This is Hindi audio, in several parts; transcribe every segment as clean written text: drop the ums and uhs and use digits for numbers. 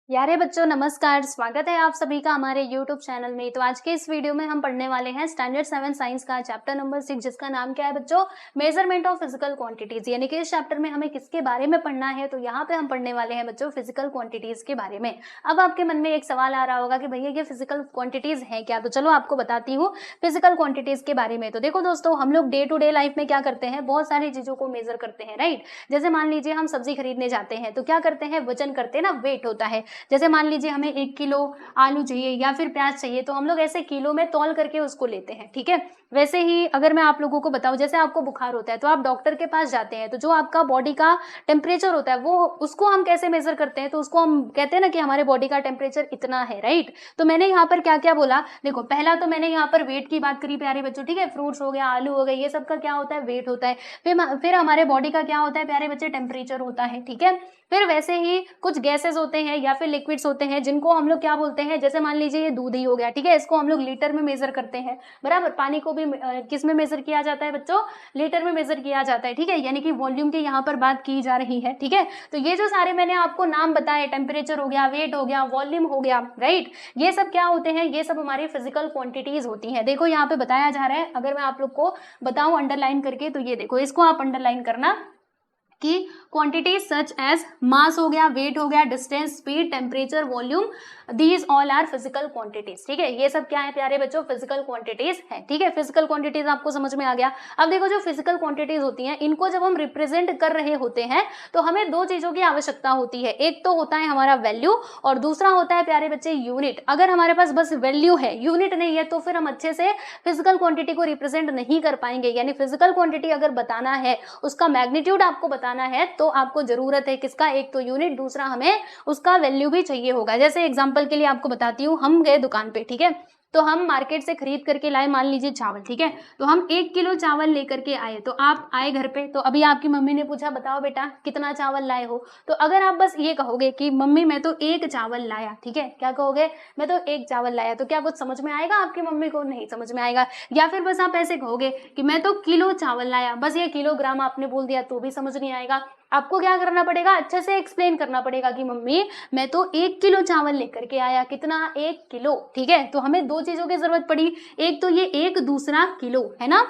प्यारे बच्चों नमस्कार। स्वागत है आप सभी का हमारे YouTube चैनल में। तो आज के इस वीडियो में हम पढ़ने वाले हैं स्टैंडर्ड 7 साइंस का चैप्टर नंबर 6 जिसका नाम क्या है बच्चों, मेजरमेंट ऑफ फिजिकल क्वांटिटीज। यानी कि इस चैप्टर में हमें किसके बारे में पढ़ना है, तो यहाँ पे हम पढ़ने वाले हैं बच्चों फिजिकल क्वांटिटीज के बारे में। अब आपके मन में एक सवाल आ रहा होगा कि भैया ये फिजिकल क्वांटिटीज है क्या, तो चलो आपको बताती हूँ फिजिकल क्वांटिटीज के बारे में। तो देखो दोस्तों, हम लोग डे टू डे लाइफ में क्या करते हैं, बहुत सारी चीजों को मेजर करते हैं, राइट। जैसे मान लीजिए हम सब्जी खरीदने जाते हैं तो क्या करते हैं, वजन करते हैं ना, वेट होता है। जैसे मान लीजिए हमें 1 किलो आलू चाहिए या फिर प्याज चाहिए, तो हम लोग ऐसे किलो में तौल करके उसको लेते हैं, ठीक है। वैसे ही अगर मैं आप लोगों को बताऊं, जैसे आपको बुखार होता है तो आप डॉक्टर के पास जाते हैं, तो जो आपका बॉडी का टेम्परेचर होता है वो उसको हम कैसे मेजर करते हैं, तो उसको हम कहते हैं ना कि हमारे बॉडी का टेम्परेचर इतना है, राइट। तो मैंने यहाँ पर क्या क्या बोला, देखो पहला तो मैंने यहाँ पर वेट की बात करी प्यारे बच्चों, ठीक है। फ्रूट्स हो गया, आलू हो गए, ये सब का क्या होता है, वेट होता है। फिर हमारे बॉडी का क्या होता है प्यारे बच्चे, टेम्परेचर होता है, ठीक है। फिर वैसे ही कुछ गैसेस होते हैं या फिर लिक्विड्स होते हैं जिनको हम लोग क्या बोलते हैं, जैसे मान लीजिए ये दूध ही हो गया, ठीक है। इसको हम लोग लीटर में मेजर करते हैं, बराबर। पानी को भी किस में मेजर किया जाता है बच्चों, लीटर में मेजर किया जाता है, ठीक है। यानी कि वॉल्यूम की यहाँ पर बात की जा रही है, ठीक है। तो ये जो सारे मैंने आपको नाम बताए, टेम्परेचर हो गया, वेट हो गया, वॉल्यूम हो गया, राइट, ये सब क्या होते हैं, ये सब हमारी फिजिकल क्वांटिटीज होती हैं। देखो यहाँ पे बताया जा रहा है, अगर मैं आप लोग को बताऊं अंडरलाइन करके, तो ये देखो, इसको आप अंडरलाइन करना कि क्वांटिटीज सच एज मास हो गया, वेट हो गया, distance, speed, temperature, volume, these all are physical quantities, ठीक है। ये सब क्या है प्यारे बच्चों, फिजिकल क्वांटिटीज है, ठीक है। फिजिकल क्वांटिटीज आपको समझ में आ गया। अब देखो, जो फिजिकल क्वांटिटीज होती हैं, इनको जब हम रिप्रेजेंट कर रहे होते हैं तो हमें दो चीजों की आवश्यकता होती है। एक तो होता है हमारा वैल्यू और दूसरा होता है प्यारे बच्चे यूनिट। अगर हमारे पास बस वैल्यू है, यूनिट नहीं है, तो फिर हम अच्छे से फिजिकल क्वांटिटी को रिप्रेजेंट नहीं कर पाएंगे। यानी फिजिकल क्वांटिटी अगर बताना है, उसका मैग्नीट्यूड आपको बताना है, तो आपको जरूरत है किसका, एक तो यूनिट, दूसरा हमें उसका वैल्यू भी चाहिए होगा। जैसे एग्जांपल के लिए आपको बताती हूँ, हम गए दुकान पे, ठीक है, तो हम मार्केट से खरीद करके लाए, मान लीजिए चावल, ठीक है। तो हम 1 किलो चावल लेकर के आए, तो आप आए घर पे, तो अभी आपकी मम्मी ने पूछा, बताओ बेटा कितना चावल लाए हो। तो अगर आप बस ये कहोगे कि मम्मी मैं तो 1 चावल लाया, ठीक है, क्या कहोगे, मैं तो 1 चावल लाया, तो क्या कुछ समझ में आएगा आपकी मम्मी को, नहीं समझ में आएगा। या फिर बस आप ऐसे कहोगे कि मैं तो किलो चावल लाया, बस ये किलोग्राम आपने बोल दिया, तो भी समझ नहीं आएगा। आपको क्या करना पड़ेगा, अच्छे से एक्सप्लेन करना पड़ेगा कि मम्मी मैं तो 1 किलो चावल लेकर के आया, कितना, 1 किलो, ठीक है। तो हमें दो चीजों की जरूरत पड़ी, एक तो ये एक, दूसरा किलो, है ना।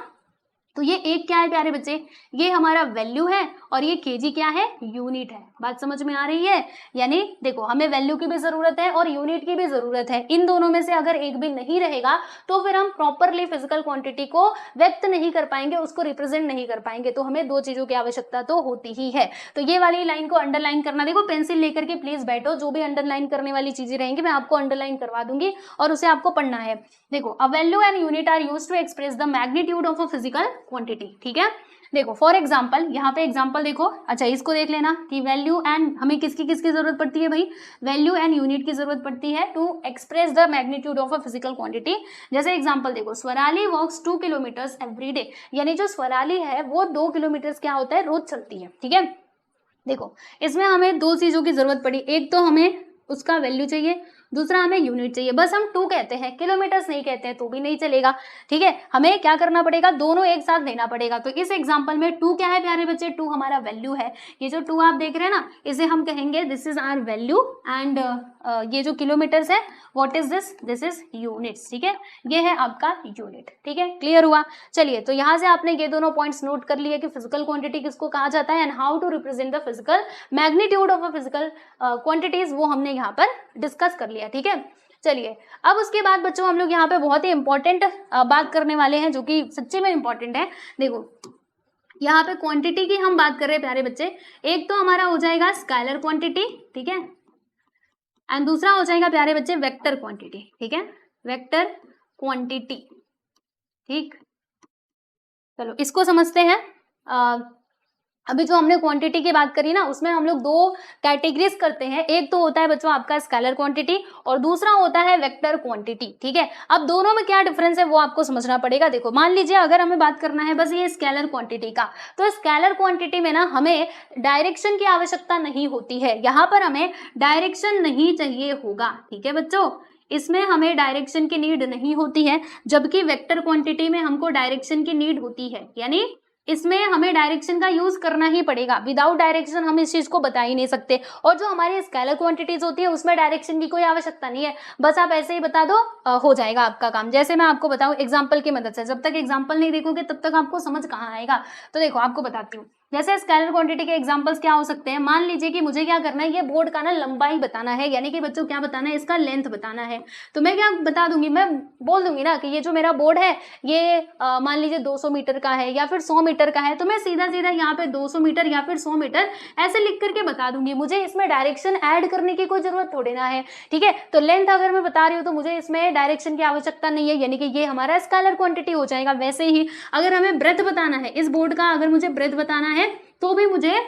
तो ये एक क्या है प्यारे बच्चे, ये हमारा वैल्यू है और ये केजी क्या है, यूनिट है। बात समझ में आ रही है। यानी देखो, हमें वैल्यू की भी जरूरत है और यूनिट की भी जरूरत है। इन दोनों में से अगर एक भी नहीं रहेगा तो फिर हम प्रॉपरली फिजिकल क्वांटिटी को व्यक्त नहीं कर पाएंगे, उसको रिप्रेजेंट नहीं कर पाएंगे। तो हमें दो चीजों की आवश्यकता तो होती ही है। तो ये वाली लाइन को अंडरलाइन करना, देखो पेंसिल लेकर के प्लीज बैठो, जो भी अंडरलाइन करने वाली चीजें रहेंगी मैं आपको अंडरलाइन करवा दूंगी और उसे आपको पढ़ना है। देखो, a value and unit are used to express the magnitude of a physical quantity, ठीक है। देखो फॉर एग्जाम्पल, यहाँ पे एग्जाम्पल देखो, अच्छा इसको देख लेना कि वैल्यू एंड, हमें किसकी किसकी जरूरत पड़ती है भाई, वैल्यू एंड यूनिट की जरूरत पड़ती है to express the magnitude of a physical quantity. जैसे एग्जाम्पल देखो, Swarali walks 2 kilometres every day, यानी जो स्वराली है वो 2 किलोमीटर क्या होता है, रोज चलती है, ठीक है। देखो इसमें हमें दो चीजों की जरूरत पड़ी, एक तो हमें उसका वैल्यू चाहिए, दूसरा हमें यूनिट चाहिए। बस हम 2 कहते हैं, किलोमीटर्स नहीं कहते हैं तो भी नहीं चलेगा, ठीक है। हमें क्या करना पड़ेगा, दोनों एक साथ लेना पड़ेगा। तो इस एग्जांपल में 2 क्या है प्यारे बच्चे, 2 हमारा वैल्यू है। ये जो 2 आप देख रहे हैं ना, इसे हम कहेंगे this is our value and ये जो किलोमीटर्स है, what is this, this is units, ठीक है। ये है आपका यूनिट, ठीक है, क्लियर हुआ। चलिए, तो यहाँ से आपने ये दोनों पॉइंट्स नोट कर लिए कि फिजिकल क्वांटिटी किसको कहा जाता है and how to represent the physical magnitude of a physical quantities, वो हमने यहाँ पर डिस्कस कर लिया, ठीक है। चलिए, अब उसके बाद बच्चों हम लोग यहाँ पे बहुत ही इंपॉर्टेंट बात करने वाले हैं, जो कि सच्ची में इंपॉर्टेंट है। देखो यहाँ पे क्वांटिटी की हम बात कर रहे हैं प्यारे बच्चे, एक तो हमारा हो जाएगा स्केलर क्वांटिटी, ठीक है, एंड दूसरा हो जाएगा प्यारे बच्चे वेक्टर क्वांटिटी, ठीक है, वेक्टर क्वांटिटी, ठीक। चलो इसको समझते हैं। अभी जो हमने क्वांटिटी की बात करी ना, उसमें हम लोग 2 कैटेगरीज करते हैं। एक तो होता है बच्चों आपका स्केलर क्वांटिटी और दूसरा होता है वेक्टर क्वांटिटी, ठीक है। अब दोनों में क्या डिफरेंस है वो आपको समझना पड़ेगा। देखो मान लीजिए अगर हमें बात करना है बस ये स्केलर क्वांटिटी का, तो स्केलर क्वांटिटी में ना हमें डायरेक्शन की आवश्यकता नहीं होती है। यहाँ पर हमें डायरेक्शन नहीं चाहिए होगा, ठीक है बच्चों, इसमें हमें डायरेक्शन की नीड नहीं होती है, जबकि वेक्टर क्वांटिटी में हमको डायरेक्शन की नीड होती है। यानी इसमें हमें डायरेक्शन का यूज करना ही पड़ेगा, विदाउट डायरेक्शन हम इस चीज को बता ही नहीं सकते। और जो हमारी स्केलर क्वांटिटीज होती है उसमें डायरेक्शन की कोई आवश्यकता नहीं है, बस आप ऐसे ही बता दो, हो जाएगा आपका काम। जैसे मैं आपको बताऊं एग्जाम्पल की मदद से, जब तक एग्जाम्पल नहीं देखोगे तब तक आपको समझ कहाँ आएगा। तो देखो आपको बताती हूँ, जैसे स्केलर क्वांटिटी के एग्जांपल्स क्या हो सकते हैं। मान लीजिए कि मुझे क्या करना है, ये बोर्ड का ना लंबाई बताना है, यानी कि बच्चों क्या बताना है, इसका लेंथ बताना है। तो मैं क्या बता दूंगी, मैं बोल दूंगी ना कि ये जो मेरा बोर्ड है ये मान लीजिए 200 मीटर का है या फिर 100 मीटर का है, तो मैं सीधा सीधा यहाँ पे 200 मीटर या फिर 100 मीटर ऐसे लिख करके बता दूंगी। मुझे इसमें डायरेक्शन ऐड करने की कोई जरूरत थोड़ी ना है, ठीक है। तो लेंथ अगर मैं बता रही हूँ तो मुझे इसमें डायरेक्शन की आवश्यकता नहीं है, यानी कि ये हमारा स्केलर क्वांटिटी हो जाएगा। वैसे ही अगर हमें ब्रेथ बताना है इस बोर्ड का, अगर मुझे ब्रेथ बताना है तो भी मुझे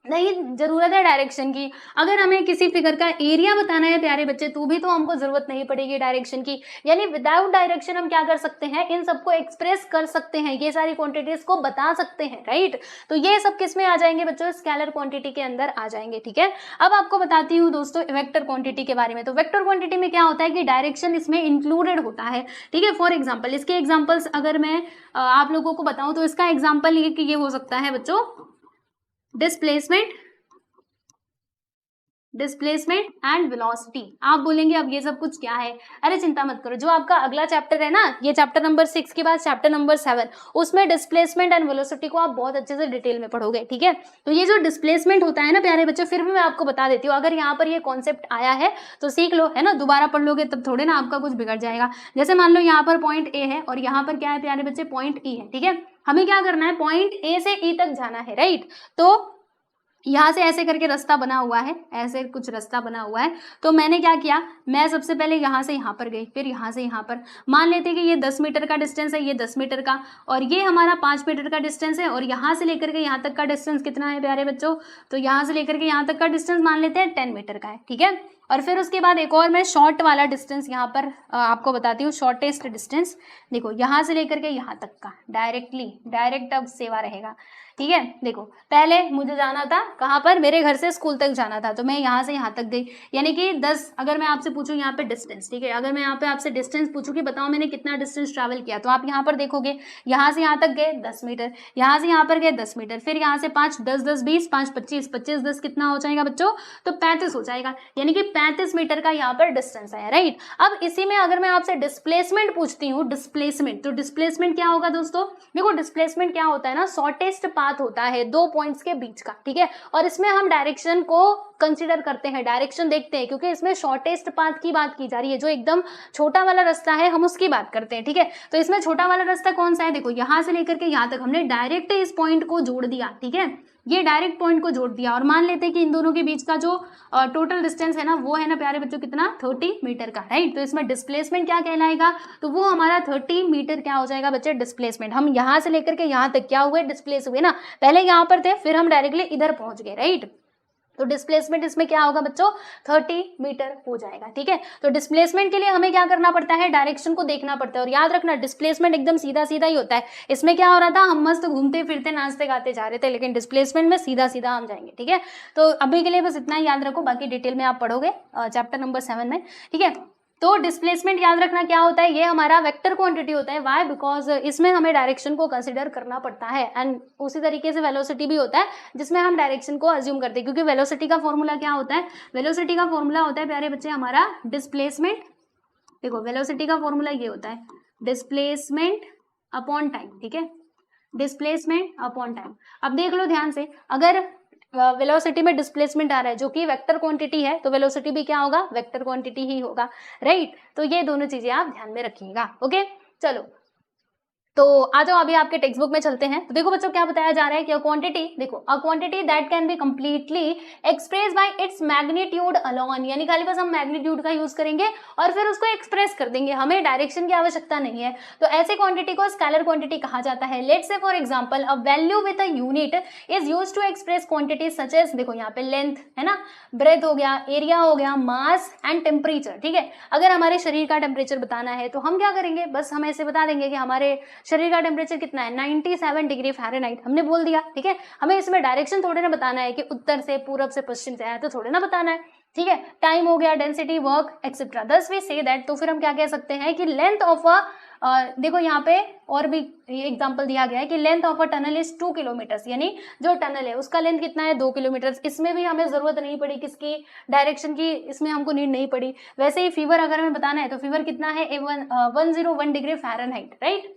नहीं जरूरत है डायरेक्शन की। अगर हमें किसी फिगर का एरिया बताना है प्यारे बच्चे, तो भी तो हमको जरूरत नहीं पड़ेगी डायरेक्शन की। यानी विदाउट डायरेक्शन हम क्या कर सकते हैं, इन सबको एक्सप्रेस कर सकते हैं, ये सारी क्वांटिटीज को बता सकते हैं, राइट। तो ये सब किस में आ जाएंगे बच्चों, स्केलर क्वांटिटी के अंदर आ जाएंगे, ठीक है। अब आपको बताती हूँ दोस्तों वेक्टर क्वांटिटी के बारे में। तो वेक्टर क्वांटिटी में क्या होता है कि डायरेक्शन इसमें इंक्लूडेड होता है, ठीक है। फॉर एग्जाम्पल, इसके एग्जाम्पल्स अगर मैं आप लोगों को बताऊं तो इसका एग्जाम्पल ये हो सकता है बच्चों, डिस्प्लेसमेंट एंड वेलोसिटी। आप बोलेंगे अब ये सब कुछ क्या है, अरे चिंता मत करो, जो आपका अगला चैप्टर है ना, ये चैप्टर नंबर 6 के बाद चैप्टर नंबर 7, उसमें डिस्प्लेसमेंट एंड वेलोसिटी को आप बहुत अच्छे से डिटेल में पढ़ोगे, ठीक है। तो ये जो डिस्प्लेसमेंट होता है ना प्यारे बच्चों, फिर भी मैं आपको बता देती हूँ, अगर यहाँ पर ये कॉन्सेप्ट आया है तो सीख लो, है ना, दोबारा पढ़ लोगे तब थोड़े ना आपका कुछ बिगड़ जाएगा। जैसे मान लो यहाँ पर पॉइंट ए है और यहाँ पर क्या है प्यारे बच्चे, पॉइंट ई है, ठीक है। हमें क्या करना है, पॉइंट ए से ई तक जाना है, राइट। तो यहाँ से ऐसे करके रास्ता बना हुआ है, ऐसे कुछ रास्ता बना हुआ है। तो मैंने क्या किया, मैं सबसे पहले यहाँ से यहाँ पर गई, फिर यहाँ से यहाँ पर। मान लेते हैं कि ये 10 मीटर का डिस्टेंस है, ये 10 मीटर का, और ये हमारा 5 मीटर का डिस्टेंस है। और यहाँ से लेकर के यहाँ तक का डिस्टेंस कितना है प्यारे बच्चों, तो यहाँ से लेकर के यहाँ तक का डिस्टेंस मान लेते हैं 10 मीटर का है, ठीक है। और फिर उसके बाद एक और मैं शॉर्ट वाला डिस्टेंस यहाँ पर आपको बताती हूँ, शॉर्टेस्ट डिस्टेंस। देखो यहाँ से लेकर के यहाँ तक का डायरेक्ट अब सेवा रहेगा, ठीक है। देखो पहले मुझे जाना था कहाँ पर, मेरे घर से स्कूल तक जाना था, तो मैं यहाँ से यहाँ तक गई, यानी कि 10, अगर मैं आपसे पूछूं यहाँ पे डिस्टेंस, ठीक है, अगर मैं यहाँ पे आपसे डिस्टेंस पूछूं कि बताओ मैंने कितना डिस्टेंस ट्रैवल किया, तो आप यहाँ पर देखोगे यहाँ से यहाँ तक गए 10 मीटर, यहाँ से यहाँ पर गए 10 मीटर, फिर यहाँ से 5, 10, 10, 20, 5, 25, 25, 10 कितना हो जाएगा बच्चों, तो 35 हो जाएगा, यानी कि 35 मीटर का यहाँ पर डिस्टेंस है, राइट। अब इसी में अगर मैं आपसे डिस्प्लेसमेंट पूछती हूँ, डिस्प्लेसमेंट, तो डिस्प्लेसमेंट क्या होगा दोस्तों, देखो डिस्प्लेसमेंट क्या होता है ना, शॉर्टेस्ट पाथ होता है 2 पॉइंट्स के बीच का, ठीक है। और इसमें हम डायरेक्शन को कंसीडर करते हैं, डायरेक्शन देखते हैं, क्योंकि इसमें शॉर्टेस्ट पाथ की बात की जा रही है, जो एकदम छोटा वाला रास्ता है हम उसकी बात करते हैं, ठीक है। तो इसमें छोटा वाला रास्ता कौन सा है, देखो यहाँ से लेकर के यहाँ तक हमने डायरेक्ट इस पॉइंट को जोड़ दिया, ठीक है, ये डायरेक्ट पॉइंट को जोड़ दिया। और मान लेते हैं कि इन दोनों के बीच का जो टोटल डिस्टेंस है ना, वो है ना प्यारे बच्चों कितना, 30 मीटर का, राइट। तो इसमें डिस्प्लेसमेंट क्या कहलाएगा, तो वो हमारा 30 मीटर क्या हो जाएगा बच्चे, डिस्प्लेसमेंट। हम यहाँ से लेकर के यहाँ तक क्या हुए, डिस्प्लेस हुए ना, पहले यहाँ पर थे फिर हम डायरेक्टली इधर पहुंच गए, राइट। तो डिस्प्लेसमेंट इसमें क्या होगा बच्चों, 30 मीटर हो जाएगा, ठीक है। तो डिस्प्लेसमेंट के लिए हमें क्या करना पड़ता है, डायरेक्शन को देखना पड़ता है। और याद रखना डिस्प्लेसमेंट एकदम सीधा सीधा ही होता है, इसमें क्या हो रहा था, हम मस्त घूमते फिरते नाचते गाते जा रहे थे, लेकिन डिस्प्लेसमेंट में सीधा सीधा हम जाएंगे, ठीक है। तो अभी के लिए बस इतना ही याद रखो, बाकी डिटेल में आप पढ़ोगे चैप्टर नंबर 7 में, ठीक है। तो डिस्प्लेसमेंट याद रखना क्या होता है, ये हमारा वेक्टर क्वांटिटी होता है। वाई, बिकॉज इसमें हमें डायरेक्शन को कंसीडर करना पड़ता है। एंड उसी तरीके से वेलोसिटी भी होता है, जिसमें हम डायरेक्शन को अज्यूम करते हैं, क्योंकि वेलोसिटी का फॉर्मूला क्या होता है, वेलोसिटी का फॉर्मूला होता है प्यारे बच्चे हमारा डिस्प्लेसमेंट। देखो वेलोसिटी का फॉर्मूला ये होता है, डिस्प्लेसमेंट अपॉन टाइम, ठीक है, डिस्प्लेसमेंट अपॉन टाइम। अब देख लो ध्यान से, अगर वेलोसिटी में डिस्प्लेसमेंट आ रहा है जो कि वेक्टर क्वांटिटी है, तो वेलोसिटी भी क्या होगा, वेक्टर क्वांटिटी ही होगा, राइट। तो ये दोनों चीजें आप ध्यान में रखिएगा, ओके। चलो तो आ जाओ अभी आपके टेक्स्ट बुक में चलते हैं। तो देखो बच्चों क्या बताया जा रहा है कि अ क्वांटिटी, देखो a quantity that can be completely express bye its magnitude alone, यानी खाली बस हम मैग्नीट्यूड का यूज करेंगे और फिर उसको एक्सप्रेस कर देंगे, हमें डायरेक्शन की आवश्यकता नहीं है। तो ऐसे क्वांटिटी को स्केलर क्वांटिटी कहा जाता है। Let's say for example a value with a unit is used to express quantity such as, देखो यहाँ पे लेंथ है ना, ब्रेथ हो गया, एरिया हो गया, मास एंड टेम्परेचर, ठीक है। अगर हमारे शरीर का टेम्परेचर बताना है तो हम क्या करेंगे, बस हम ऐसे बता देंगे कि हमारे शरीर का टेम्परेचर कितना है, 97 डिग्री फ़ारेनहाइट, हमने बोल दिया, ठीक है। हमें इसमें डायरेक्शन थोड़े ना बताना है कि उत्तर से पूरब से पश्चिम से आया, तो थोड़े ना बताना है, ठीक है। टाइम हो गया, डेंसिटी, वर्क एक्सेट्रा, दस वी से दैट, तो फिर हम क्या कह सकते हैं कि लेंथ ऑफ अ देखो यहाँ पे और भी एग्जांपल दिया गया है कि length of a tunnel is 2 kilometres, यानी जो टनल है उसका लेंथ कितना है 2 किलोमीटर। इसमें भी हमें जरूरत नहीं पड़ी किसकी, डायरेक्शन की, इसमें हमको नीड नहीं पड़ी। वैसे ही फीवर अगर हमें बताना है तो फीवर कितना है 101 डिग्री फ़ारेनहाइट, राइट।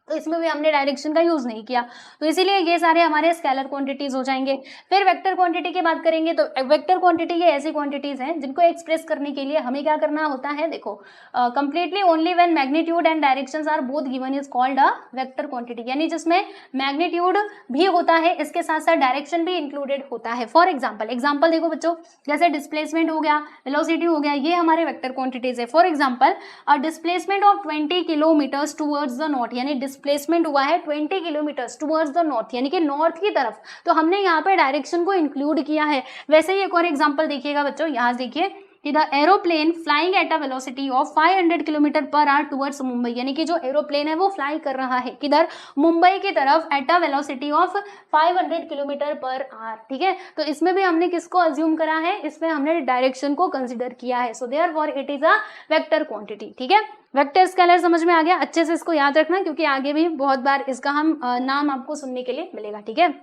तो इसमें भी हमने डायरेक्शन का यूज नहीं किया, तो इसीलिए ये सारे हमारे स्केलर क्वांटिटीज हो जाएंगे। फिर वेक्टर क्वांटिटी की बात करेंगे तो वेक्टर क्वांटिटी ये ऐसी क्वांटिटीज हैं जिनको एक्सप्रेस करने के लिए हमें क्या करना होता है, देखो completely only when magnitude and directions are both given is called a vector quantity, यानी जिसमें मैग्नीट्यूड भी होता है इसके साथ साथ डायरेक्शन भी इंक्लूडेड होता है। फॉर एग्जाम्पल देखो बच्चों, जैसे डिस्प्लेसमेंट हो गया, वेलोसिटी हो गया, ये हमारे वेक्टर क्वांटिटीज है। For example displacement of 20 kilometres towards the north, यानी डिस्प्लेसमेंट हुआ है 20 किलोमीटर्स टुवर्ड्स द नॉर्थ, यानी कि नॉर्थ की तरफ, तो हमने यहाँ पे डायरेक्शन को इंक्लूड किया है। वैसे ही एक और एग्जांपल देखिएगा बच्चों, यहाँ देखिए कि the aeroplane flying at a velocity of 500 kilometre per hour towards Mumbai, यानी कि जो एरोप्लेन है वो फ्लाई कर रहा है किधर, मुंबई की तरफ, at a velocity of 500 kilometre per hour, ठीक है। तो इसमें भी हमने किसको अज्यूम करा है, इसमें हमने डायरेक्शन को कंसिडर किया है। So therefore it is a vector quantity, ठीक है। वेक्टर स्केलर समझ में आ गया, अच्छे से इसको याद रखना क्योंकि आगे भी बहुत बार इसका हम नाम आपको सुनने के लिए मिलेगा, ठीक है।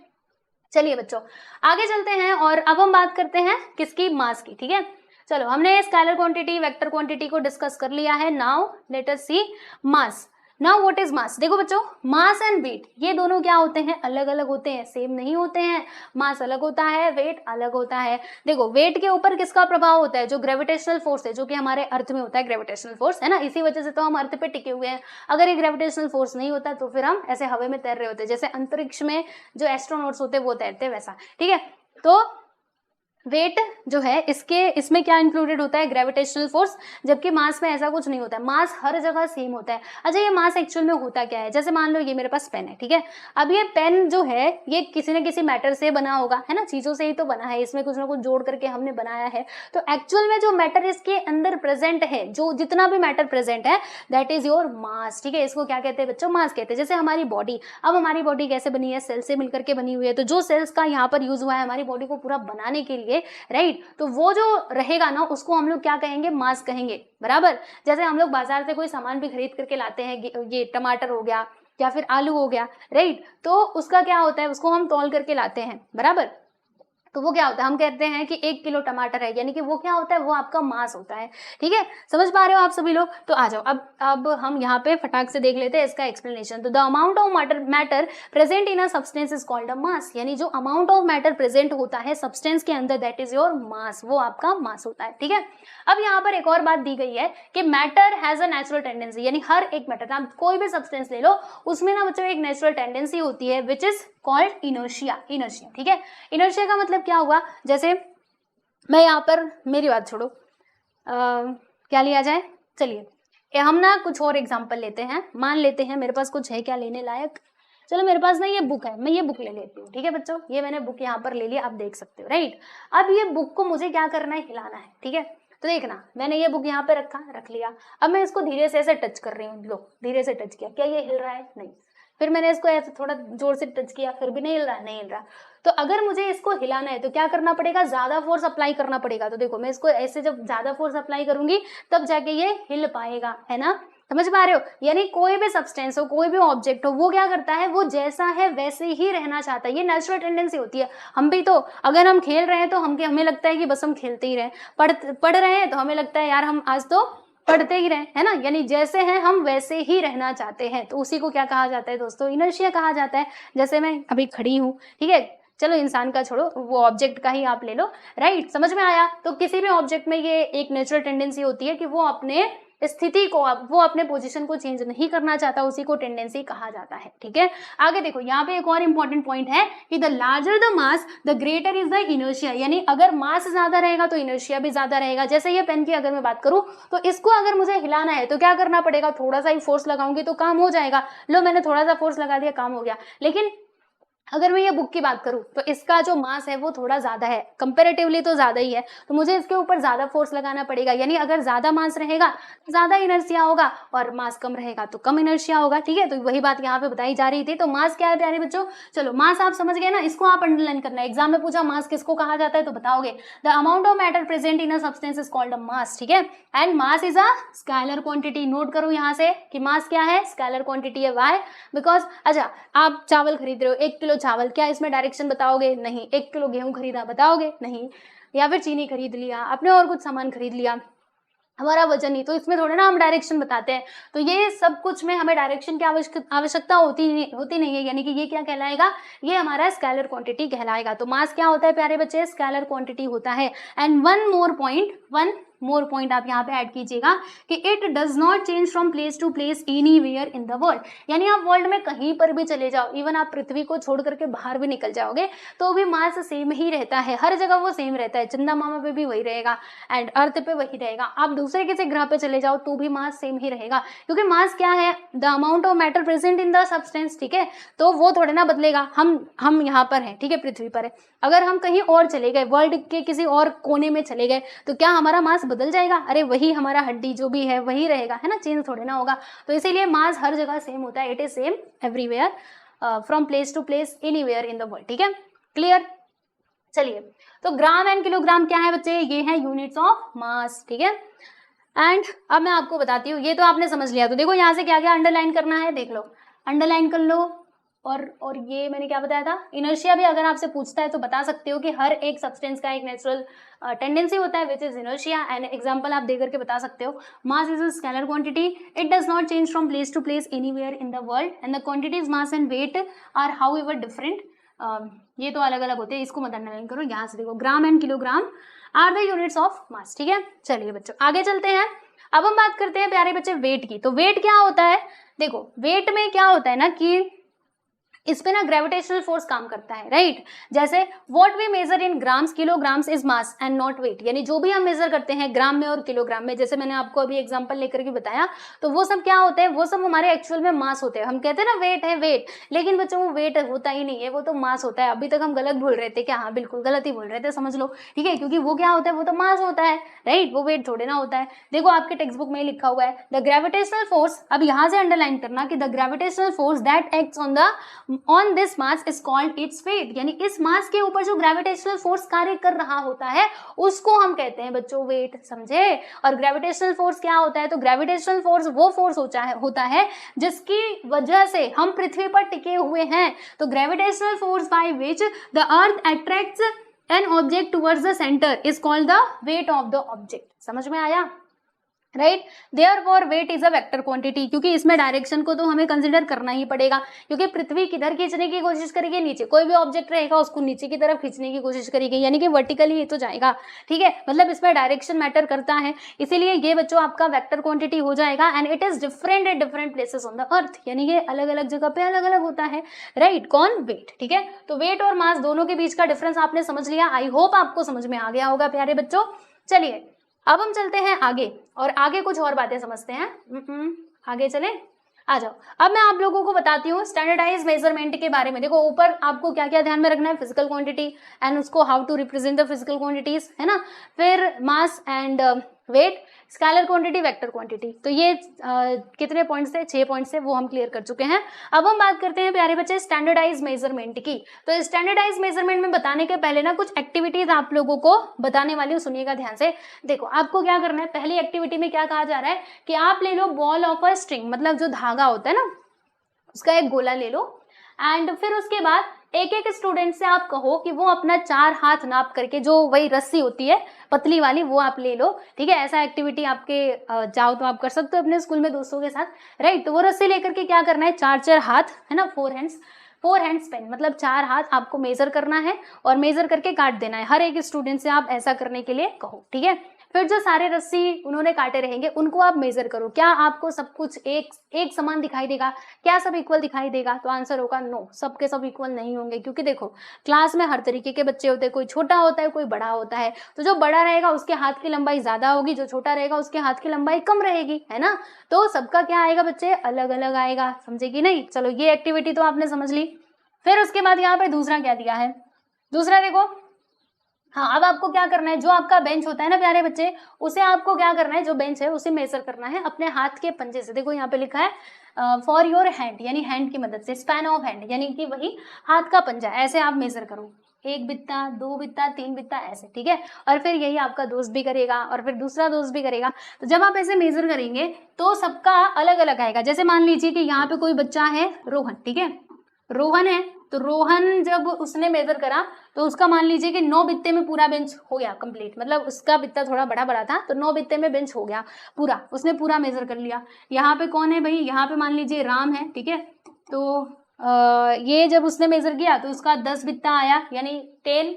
चलिए बच्चों आगे चलते हैं और अब हम बात करते हैं किसकी, मास की, ठीक है। चलो हमने स्केलर क्वांटिटी, वेक्टर क्वांटिटी को डिस्कस कर लिया है। Now let us see mass. Now what is mass, देखो बच्चों मास एंड वेट ये दोनों क्या होते हैं, अलग अलग होते हैं, सेम नहीं होते हैं। मास अलग होता है, वेट अलग होता है। देखो वेट के ऊपर किसका प्रभाव होता है, जो ग्रेविटेशनल फोर्स है, जो कि हमारे अर्थ में होता है ग्रेविटेशनल फोर्स, है ना, इसी वजह से तो हम अर्थ पे टिके हुए हैं। अगर ये ग्रेविटेशनल फोर्स नहीं होता तो फिर हम ऐसे हवा में तैर रहे होते, जैसे अंतरिक्ष में जो एस्ट्रोनॉट्स होते हैं वो तैरते वैसा, ठीक है। तो वेट जो है इसमें क्या इंक्लूडेड होता है, ग्रेविटेशनल फोर्स, जबकि मास में ऐसा कुछ नहीं होता है, मास हर जगह सेम होता है। अच्छा ये मास एक्चुअल में होता क्या है, जैसे मान लो ये मेरे पास पेन है, ठीक है। अब ये पेन जो है ये किसी न किसी मैटर से बना होगा, है ना, चीजों से ही तो बना है, इसमें कुछ ना कुछ जोड़ करके हमने बनाया है। तो एक्चुअल में जो मैटर इसके अंदर प्रेजेंट है, जो जितना भी मैटर प्रेजेंट है दैट इज योर मास, ठीक है। इसको क्या कहते हैं बच्चों, मास कहते हैं। जैसे हमारी बॉडी, अब हमारी बॉडी कैसे बनी है, सेल से मिलकर के बनी हुई है, तो जो सेल्स का यहाँ पर यूज हुआ है हमारी बॉडी को पूरा बनाने के लिए, राइट, तो वो जो रहेगा ना उसको हम लोग क्या कहेंगे, मास कहेंगे, बराबर। जैसे हम लोग बाजार से कोई सामान भी खरीद करके लाते हैं, ये टमाटर हो गया या फिर आलू हो गया, राइट, तो उसका क्या होता है, उसको हम तौल करके लाते हैं, बराबर। तो वो क्या होता है, हम कहते हैं कि 1 किलो टमाटर है, यानी कि वो क्या होता है, वो आपका मास होता है, ठीक है। समझ पा रहे हो आप सभी लोग, तो आ जाओ अब हम यहाँ पे फटाक से देख लेते हैं इसका एक्सप्लेनेशन। तो the amount of matter present in a substance is called a mass, यानी जो अमाउंट ऑफ मैटर प्रेजेंट होता है सब्सटेंस के अंदर दैट इज योर मास, वो आपका मास होता है, ठीक है। अब यहाँ पर एक और बात दी गई है कि matter has a natural tendency, यानी हर एक मैटर, आप कोई भी सब्सटेंस ले लो उसमें ना बच्चों एक नेचुरल टेंडेंसी होती है विच इज कॉल्ड इनर्शिया, ठीक है। इनर्शिया का मतलब क्या हुआ, जैसे मैं यहाँ पर, मेरी बात छोड़ो, क्या लिया जाए, चलिए हम ना कुछ और एग्जांपल लेते हैं। मान लेते हैं मेरे पास कुछ है क्या लेने लायक, चलो मेरे पास ना ये बुक है, मैं ये बुक ले लेती हूँ, ठीक है बच्चों, ये मैंने बुक यहाँ पर ले लिया, आप देख सकते हो, राइट। अब ये बुक को मुझे क्या करना है, हिलाना है, ठीक है। तो देखना मैंने ये बुक यहाँ पे रख लिया, अब मैं इसको धीरे से ऐसे टच कर रही हूँ, लो धीरे से टच किया, क्या ये हिल रहा है, नहीं। फिर मैंने इसको ऐसे थोड़ा जोर से टच किया, फिर भी नहीं हिल रहा, नहीं हिल रहा। तो अगर मुझे इसको हिलाना है तो क्या करना पड़ेगा, ज्यादा फोर्स अप्लाई करना पड़ेगा। तो देखो मैं इसको ऐसे जब ज्यादा फोर्स अप्लाई करूंगी तब जाके ये हिल पाएगा, है ना, समझ पा रहे हो। यानी कोई भी सब्सटेंस हो, कोई भी ऑब्जेक्ट हो, वो क्या करता है, वो जैसा है वैसे ही रहना चाहता है, ये नेचुरल टेंडेंसी होती है। हम भी तो अगर हम खेल रहे हैं तो हमें लगता है कि बस हम खेलते ही रहे, पढ़ रहे हैं तो हमें लगता है यार हम आज तो पढ़ते ही रहे, है ना, यानी जैसे हैं हम वैसे ही रहना चाहते हैं। तो उसी को क्या कहा जाता है दोस्तों, इनर्शिया कहा जाता है। जैसे मैं अभी खड़ी हूँ, ठीक है, चलो इंसान का छोड़ो, वो ऑब्जेक्ट का ही आप ले लो, राइट, समझ में आया। तो किसी भी ऑब्जेक्ट में ये एक नेचुरल टेंडेंसी होती है कि वो अपने स्थिति को, वो अपने पोजीशन को चेंज नहीं करना चाहता, उसी को टेंडेंसी कहा जाता है, ठीक है। आगे देखो यहाँ पे एक और इंपॉर्टेंट पॉइंट है कि the larger the mass the greater is the inertia, यानी अगर मास ज्यादा रहेगा तो इनर्शिया भी ज्यादा रहेगा। जैसे ये पेन की अगर मैं बात करूं तो इसको अगर मुझे हिलाना है तो क्या करना पड़ेगा, थोड़ा सा ही फोर्स लगाऊंगी तो काम हो जाएगा। लो मैंने थोड़ा सा फोर्स लगा दिया, काम हो गया। लेकिन अगर मैं ये बुक की बात करूं तो इसका जो मास है वो थोड़ा ज्यादा है, कंपेरेटिवली तो ज्यादा ही है, तो मुझे इसके ऊपर ज्यादा फोर्स लगाना पड़ेगा। यानी अगर ज्यादा मास रहेगा तो ज्यादा इनर्शिया होगा, और मास कम रहेगा तो कम इनर्शिया होगा। ठीक है, तो वही बात यहाँ पे बताई जा रही थी। तो मास क्या है प्यारे बच्चों? चलो मास आप समझ गए ना, इसको आप अंडरलाइन करना है। एग्जाम में पूछा मास किसको कहा जाता है तो बताओगे, the amount of matter present in a substance is called a mass. ठीक है, and mass is a scalar quantity. Note करो यहाँ से कि मास क्या है, स्केलर क्वांटिटी है। वाई? बिकॉज अच्छा, आप चावल खरीद रहे हो, 1 किलो चावल, क्या इसमें डायरेक्शन बताओगे? नहीं। 1 किलो गेहूं खरीदा, बताओगे? नहीं। या फिर चीनी खरीद लिया आपने, और कुछ सामान खरीद लिया, हमारा वजन नहीं, तो इसमें थोड़े ना हम डायरेक्शन बताते हैं। तो ये सब कुछ में हमें डायरेक्शन की आवश्यकता होती नहीं है, यानी कि ये क्या कहलाएगा, ये हमारा स्केलर क्वांटिटी कहलाएगा। तो मास क्या होता है प्यारे बच्चे? स्केलर क्वांटिटी होता है। एंड वन मोर पॉइंट आप यहाँ पे ऐड कीजिएगा कि it does not change from place to place anywhere in the world. यानी आप वर्ल्ड में कहीं पर भी चले जाओ, इवन आप पृथ्वी को छोड़ करके बाहर भी निकल जाओगे तो भी मास सेम ही रहता है, हर जगह वो सेम रहता है। चंदा मामा पे भी वही रहेगा एंड अर्थ पे वही रहेगा। आप दूसरे किसी ग्रह पे चले जाओ तो भी मास सेम ही रहेगा, क्योंकि मास क्या है, the amount of matter present in the substance. ठीक है, तो वो थोड़े ना बदलेगा। हम यहाँ पर हैं, ठीक है, पृथ्वी पर है, अगर हम कहीं और चले गए, वर्ल्ड के किसी और कोने में चले गए, तो क्या हमारा मास बदल जाएगा? अरे वही हमारा हड्डी जो भी है वही रहेगा, है ना, चेंज थोड़े ना होगा। तो इसीलिए मास हर जगह सेम होता है, it is same everywhere, from place to place, anywhere in the world. ठीक है, क्लियर? चलिए, तो ग्राम एंड किलोग्राम क्या है बच्चे? ये है यूनिट्स ऑफ मास। ठीक है, एंड अब मैं आपको बताती हूँ, ये तो आपने समझ लिया। तो देखो यहाँ से क्या क्या अंडरलाइन करना है, देख लो, अंडरलाइन कर लो। और ये मैंने क्या बताया था, इनर्शिया भी अगर आपसे पूछता है तो बता सकते हो कि हर एक सब्सटेंस का एक नेचुरल टेंडेंसी होता है which is inertia. And example आप दे करके बता सकते हो, mass is a scalar quantity, it does not change from place to place anywhere in the world, and the quantities mass and weight are however different. ये तो अलग अलग होते हैं, इसको मत अंडरलाइन करो। यहाँ से देखो, gram and kilogram are the units of mass. ठीक है, चलिए बच्चों आगे चलते हैं। अब हम बात करते हैं प्यारे बच्चे वेट की। तो वेट क्या होता है? देखो वेट में क्या होता है ना कि इस पे ना ग्रेविटेशनल फोर्स काम करता है, राइट? जैसे what we measure in grams kilograms is mass and not weight. यानी जो भी हम मेजर करते हैं ग्राम में और किलोग्राम में, जैसे मैंने आपको अभी एग्जांपल लेकर के बताया, तो वो सब क्या होते हैं, वो सब हमारे एक्चुअल में मास होते हैं। हम कहते हैं ना वेट है वेट, लेकिन बच्चों वो वेट होता ही नहीं है, वो तो मास होता है। अभी तक हम गलत बोल रहे थे क्या? हाँ बिल्कुल गलत ही बोल रहे थे, समझ लो। ठीक है, क्योंकि वो क्या होता है, वो तो मास होता है, राइट? वो वेट थोड़े ना होता है। देखो आपके टेक्स्ट बुक में लिखा हुआ है द ग्रेविटेशनल फोर्स, अब यहाँ से अंडरलाइन करना कि the gravitational force that acts on this mass is called its weight. यानी इस मास के ऊपर जो ग्रेविटेशनल फोर्स कार्य कर रहा होता है उसको हम कहते हैं बच्चों वेट, समझे? और ग्रेविटेशनल फोर्स क्या होता है? तो ग्रेविटेशनल फोर्स वो फोर्स होता है जिसकी वजह से हम पृथ्वी पर टिके हुए हैं। तो gravitational force by which the earth attracts an object towards the centre is called the weight of the object. समझ में आया? Right, therefore weight is a vector quantity, क्योंकि इसमें डायरेक्शन को तो हमें कंसिडर करना ही पड़ेगा, क्योंकि पृथ्वी किधर खींचने की कोशिश करेगी, नीचे। कोई भी ऑब्जेक्ट रहेगा उसको नीचे की तरफ खींचने की कोशिश करेगी, यानी कि वर्टिकली ही तो जाएगा। ठीक है, मतलब इसमें डायरेक्शन मैटर करता है, इसीलिए ये बच्चों आपका वेक्टर क्वांटिटी हो जाएगा। And it is different at different places on the earth, यानी कि अलग अलग जगह पे अलग अलग होता है, राइट? कौन? वेट। ठीक है, तो वेट और मास दोनों के बीच का डिफरेंस आपने समझ लिया। आई होप आपको समझ में आ गया होगा प्यारे बच्चों। चलिए अब हम चलते हैं आगे, और आगे कुछ और बातें समझते हैं। आगे चले, आ जाओ। अब मैं आप लोगों को बताती हूँ स्टैंडर्डाइज मेजरमेंट के बारे में। देखो ऊपर आपको क्या क्या ध्यान में रखना है, फिजिकल क्वांटिटी एंड उसको how to represent the physical quantities, है ना, फिर mass and weight, scalar quantity, vector quantity. तो ये कितने पॉइंट्स थे? 6 पॉइंट्स थे, वो हम क्लियर कर चुके हैं। अब हम बात करते हैं प्यारे बच्चे स्टैंडर्डाइज मेजरमेंट की। तो स्टैंडर्डाइज मेजरमेंट में बताने के पहले ना कुछ एक्टिविटीज आप लोगों को बताने वाली हूँ, सुनिएगा ध्यान से। देखो आपको क्या करना है, पहली एक्टिविटी में क्या कहा जा रहा है कि आप ले लो बॉल ऑफ अ स्ट्रिंग, मतलब जो धागा होता है ना उसका एक गोला ले लो, एंड फिर उसके बाद एक एक स्टूडेंट से आप कहो कि वो अपना 4 हाथ नाप करके, जो वही रस्सी होती है पतली वाली, वो आप ले लो। ठीक है, ऐसा एक्टिविटी आपके जाओ तो आप कर सकते हो अपने स्कूल में दोस्तों के साथ, राइट? तो वो रस्सी लेकर के क्या करना है, 4 हाथ, है ना, 4 हैंड्स पेन, मतलब 4 हाथ आपको मेजर करना है और मेजर करके काट देना है। हर एक स्टूडेंट से आप ऐसा करने के लिए कहो, ठीक है? फिर जो सारे रस्सी उन्होंने काटे रहेंगे उनको आप मेजर करो, क्या आपको सब कुछ एक समान दिखाई देगा? क्या सब इक्वल दिखाई देगा? तो आंसर होगा नो, सबके सब इक्वल नहीं होंगे, क्योंकि देखो क्लास में हर तरीके के बच्चे होते हैं, कोई छोटा होता है कोई बड़ा होता है। तो जो बड़ा रहेगा उसके हाथ की लंबाई ज्यादा होगी, जो छोटा रहेगा उसके हाथ की लंबाई कम रहेगी, है ना? तो सबका क्या आएगा बच्चे, अलग अलग आएगा, समझे कि नहीं? चलो ये एक्टिविटी तो आपने समझ ली। फिर उसके बाद यहाँ पे दूसरा क्या दिया है, दूसरा देखो, हाँ अब आपको क्या करना है, जो आपका बेंच होता है ना प्यारे बच्चे, उसे आपको क्या करना है, जो बेंच है उसे मेजर करना है अपने हाथ के पंजे से। देखो यहाँ पे लिखा है फॉर योर हैंड, यानी हैंड की मदद से, स्पैन ऑफ हैंड यानी कि वही हाथ का पंजा, ऐसे आप मेजर करो, 1 बित्ता 2 बित्ता 3 बित्ता ऐसे, ठीक है। और फिर यही आपका दोस्त भी करेगा और फिर दूसरा दोस्त भी करेगा। तो जब आप ऐसे मेजर करेंगे तो सबका अलग अलग आएगा। जैसे मान लीजिए कि यहाँ पे कोई बच्चा है रोहन, ठीक है, रोहन है, तो रोहन जब उसने मेजर करा तो उसका मान लीजिए कि 9 बित्ते में पूरा बेंच हो गया कंप्लीट, मतलब उसका बित्ता थोड़ा बड़ा बड़ा था तो 9 बित्ते में बेंच हो गया पूरा, उसने पूरा मेजर कर लिया। यहाँ पे कौन है भाई, यहाँ पे मान लीजिए राम है, ठीक है, तो ये जब उसने मेजर किया तो उसका 10 बित्ता आया, यानी 10,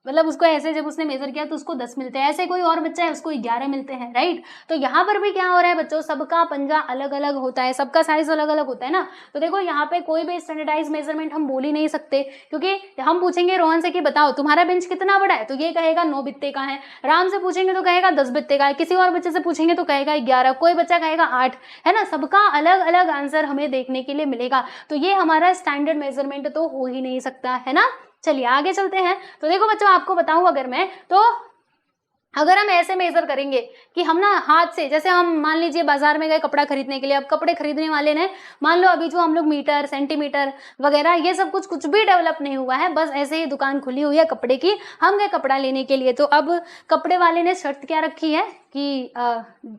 मतलब उसको ऐसे जब उसने मेजर किया तो उसको 10 मिलते हैं। ऐसे कोई और बच्चा है उसको 11 मिलते हैं, राइट। तो यहाँ पर भी क्या हो रहा है बच्चों, सबका पंजा अलग अलग होता है, सबका साइज अलग अलग होता है ना। तो देखो यहाँ पे कोई भी स्टैंडर्डाइज मेजरमेंट हम बोल ही नहीं सकते, क्योंकि हम पूछेंगे रोहन से कि बताओ तुम्हारा बेंच कितना बड़ा है, तो ये कहेगा 9 बित्ते का है। राम से पूछेंगे तो कहेगा 10 बित्ते का है। किसी और बच्चे से पूछेंगे तो कहेगा 11, कोई बच्चा कहेगा 8, है ना। सबका अलग अलग आंसर हमें देखने के लिए मिलेगा। तो ये हमारा स्टैंडर्ड मेजरमेंट तो हो ही नहीं सकता, है ना। चलिए आगे चलते हैं। तो देखो बच्चों आपको बताऊं अगर मैं, तो अगर हम ऐसे मेजर करेंगे कि हम ना हाथ से, जैसे हम मान लीजिए बाजार में गए कपड़ा खरीदने के लिए, अब कपड़े खरीदने वाले ने, मान लो अभी जो हम लोग मीटर सेंटीमीटर वगैरह ये सब कुछ भी डेवलप नहीं हुआ है, बस ऐसे ही दुकान खुली हुई है कपड़े की, हम गए कपड़ा लेने के लिए। तो अब कपड़े वाले ने शर्त क्या रखी है कि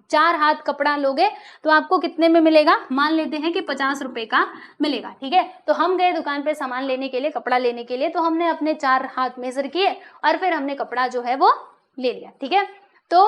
4 हाथ कपड़ा लोगे तो आपको कितने में मिलेगा, मान लेते हैं कि 50 रुपए का मिलेगा, ठीक है। तो हम गए दुकान पे सामान लेने के लिए, कपड़ा लेने के लिए, तो हमने अपने 4 हाथ मेजर किए और फिर हमने कपड़ा जो है वो ले लिया, ठीक है। तो